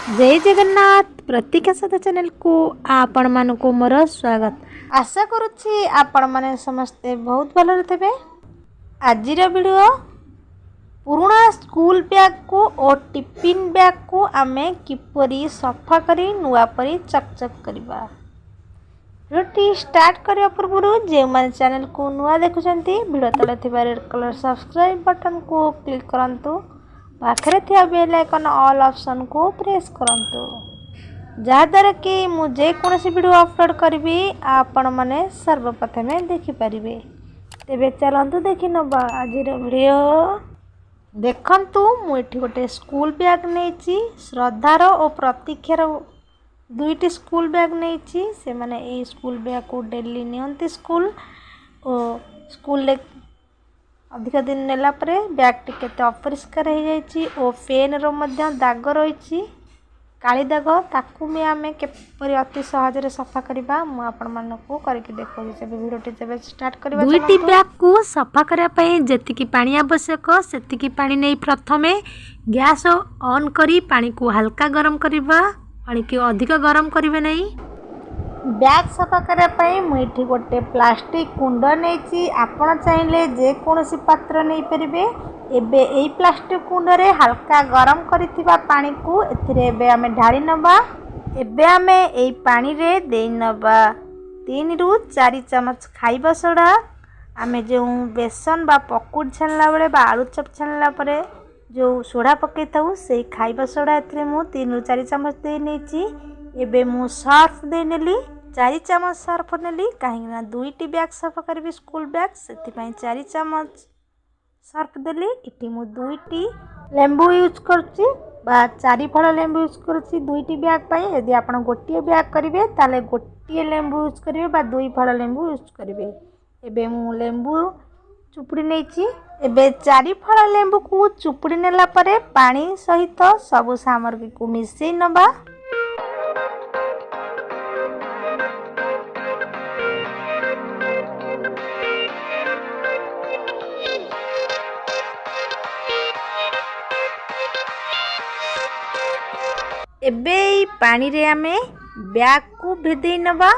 जय जगन्नाथ प्रतीक्षा सदा चैनल को आपण मानक मोर स्वागत। आशा करुछि आपण माने समस्ते बहुत भल थे। आज वीडियो पुराना स्कूल बैग को और टिफिन बैग को आमे किपरि सफा करी नुआ परी चकचक करबा। वीडियो स्टार्ट करने पूर्व जो मैंने चैनल को नुआ देखुंती वीडियो तले थिबा रेड कलर सब्सक्राइब बटन को क्लिक करंतु। पाखरे थिया बेल आइकन ऑल ऑप्शन को प्रेस करंतु जहाद्वारा कि मुझे कौन वीडियो अपलोड करी आपण मैंने सर्वप्रथम देखिपारे। तेरे चलतु देखी नवा आज वीडियो देखंतु। मुझे गोटे स्कूल बैग नहीं श्रद्धार और प्रतीक्षार दुईटी स्कूल बैग नहीं से माने ए स्कूल बैग को डेली नियंती स्कूल और स्कूल अधिक दिन नेला परे बैग टिके अपरिष्कार हो जाइए और पेन रो मध्य दाग रही काली दाग ताकू भी आम केपरि अति सहज सफा करवा मुझे करके देखो वीडियो स्टार्ट करबा। दुईटी बैग को सफा करने जेतिकी पानी आवश्यक सेतिकी पानी नहीं प्रथमे गैस ऑन करी पानी को हल्का गरम करवा। पानी को अधिक गरम करेंगे नहीं। बैग सफा करने मुझे गोटे प्लास्टिक कुंड नहीं आपण चाहिए जेकोसी पात्र नहीं पारे। एबे यही प्लास्टिक कुंड रे हल्का गरम करिथिबा पानी को एथिरे आमे ढाली नबा। एबे आमे एई पानी रे देई नबा 3 रु 4 चमच खाइबा सोडा। आमे जो बेसन बा पकुड़ छाणला बेले बा आलू चप छाणला परे जो सोडा पकई थाउ से खाइबा सोडा एथिरे मु 3 रु 4 चमच दे नेची। एबे मु सर्फ दे नेली 4 चमच सर्फ नेली कहीं दुईटी बैग सफा करी स्कूल बैग से 4 चमच सर्फ देली। इटी मु दुईटी लेंबू यूज करछि बा 4 फल लेंबू यूज करछि दुईटी बैग पाई। यदि आपण गोटिए बैग करिवे ताले गोटिए लेंबू यूज करिवे बा 2 फल लेंबू यूज करिवे। एबे मु लेंबू चुपुड़ी नेछि। एबे 4 फल लेंबू को चुपुड़ी नेला परे पानी सहित सब सामग्री को मिसई नबा। एबे पानी रे आमे बैग को भेदे नबा।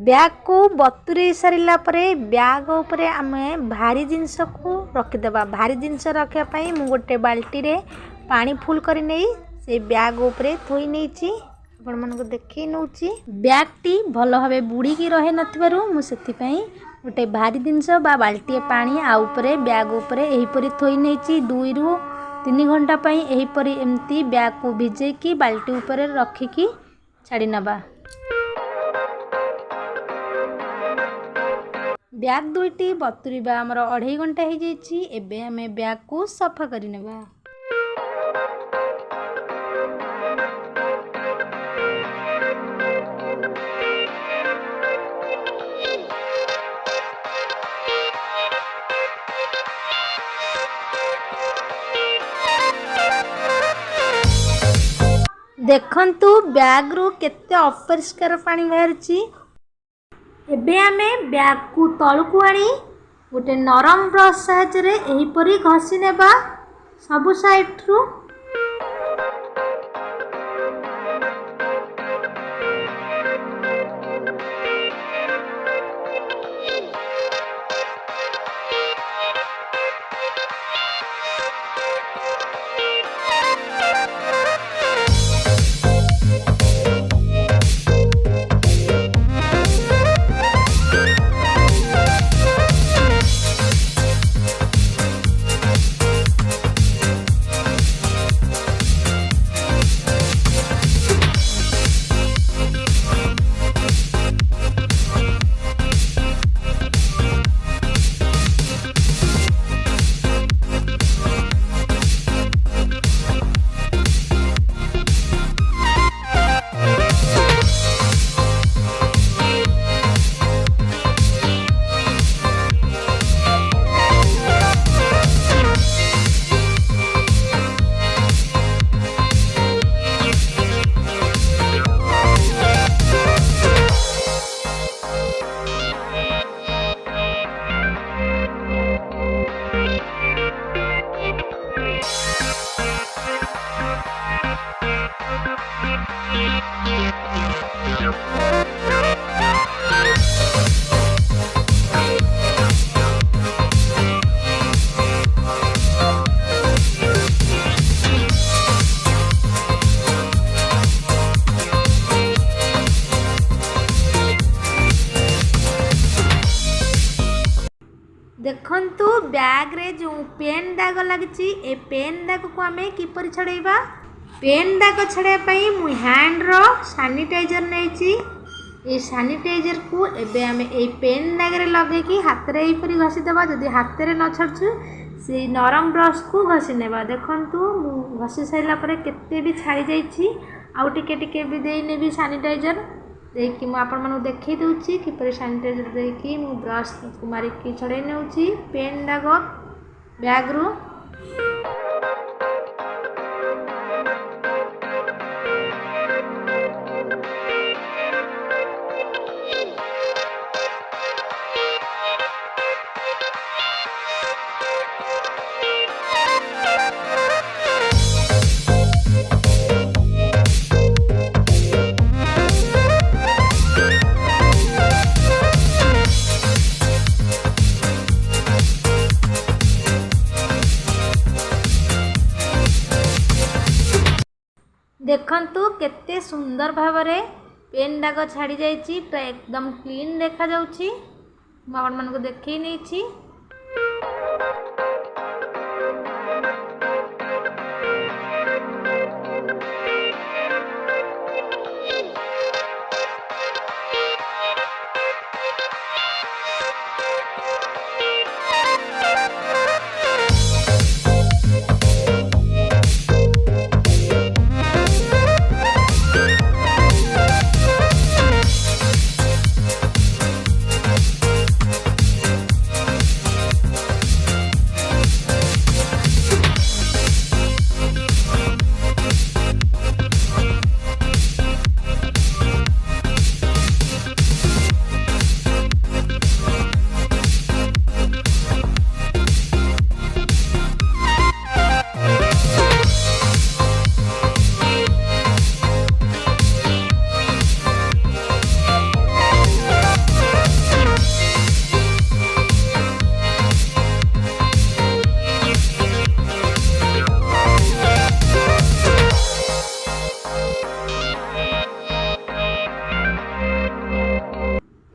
बैग को बतुरे सारा बैग उपरे आमे भारी जिनस को रखिदेबा। भारी जिनस रखापी मु गोटे बाल्टी रे पानी फुल कर नहीं से बैग उपरे थोई नहीं आपण मानको देखै नउची। बैग टी भल भावे बुड़ी की रहे नथिबारु मु सेति गोटे भारी जिनस बा बाल्टी पानी आ उपरे बैग उपरे एही परी थोई नहीं 2 रु 3 घंटा पई एही परी एमती बैग को भिजे की बाल्टी उपरे रखिकी छाड़ी नबा। बैग दुईटी बतुरीबा आमर 2.5 घंटा हो जाइए। एबे आमे बैग को सफा करि नेबा। देखंतु बैग रु केते अपरिष्कार पानी बाहरची। एबे आमे बैग को तलू को आनी गोटे नरम ब्रश साहाय्य यही परी घसी नेबा सबु साइड रु। देखंतु बैग रे जो पेन दाग लगी ए पेन दाग को आम किपर छड़ेबा। पेन दाग छड़ाई पाई मु हैंड रो सैनिटाइजर नहीं ये सैनिटाइजर को एबे आम ए पेन दाग रे लगे कि हाथ रे एपरी घसी देबा। जदि हाथ रे न छड़छु से नरम ब्रश को घसी नेबा। देखंतु मु घसी साइला परे केते भी छाड़ी जाईछि आउ टिके टिके भी देई नेबी सैनिटाइजर देखिए मुझे आपण मानू देखई दूची किपर सैनिटाइजर देखी मु ब्रश को मारिकी छड़े नौची पेन दाग बैग रु। देखंतु केते सुंदर भावरे पेन दाग छाड़ी जाइछि पूरा एकदम क्लीन देखा जाउछि। मु आपण मानको देखै नैछि।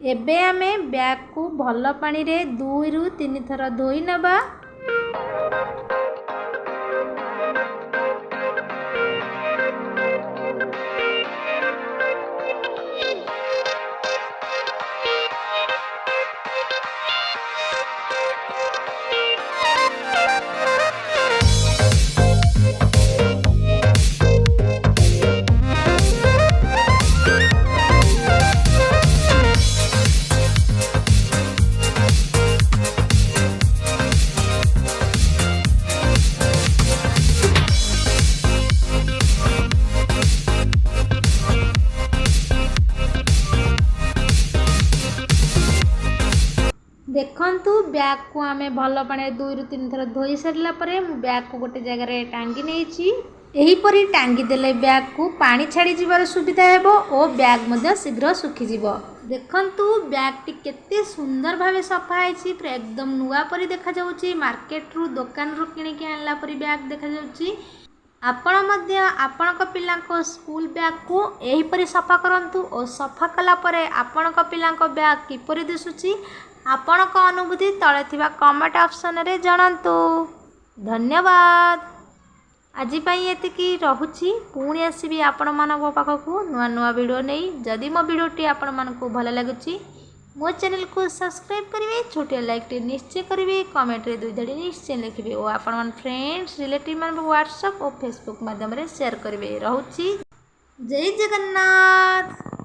एबे आमे बैग को भल पानी रे 2 रु 3 थर धोई नबा। देखंतु बैग को आमे भल पानी 2 रु 3 थर धोई सारला परे मु बैग को गोटे जगह रे टांगी नेछि। एही परी टांगी देले बैग को पानी छाड़ी जिबार सुविधा हेबो ओ बैग मध्ये शीघ्र सुखी जिवो। देखंतु बैग टी केते सुंदर भावे सफा आइछि पूरा एकदम नुआ परी देखा जाउछि। मार्केट रु दुकान रु किनि के आनला परी बैग देखा जाउछि। आपण मध्य आपणक पिलांको स्कूल बैग को एही परी सफा करंतु ओ सफा कला परे आपणक पिलांको बैग किपरि दिसुछि आपणक अनुभूति तळे थिबा कमेंट ऑप्शन रे जणांतु। धन्यवाद। आज एतिकी रहुछि पुणी आसबि आपण मानक पाखकु नुआ नुआ वीडियो नहीं। जदि मो वीडियोटी आपण मानकु भल लागुछि मो चैनल को सब्सक्राइब करिवे छोटे लाइक टे निश्चय करिवे कमेंट रे 2 धड़ी निश्चय लिखिवे और आपण मन फ्रेंड्स रिलेटिव मन व्हाट्सएप और फेसबुक माध्यम रे शेयर करिवे। रहुछि जय जगन्नाथ।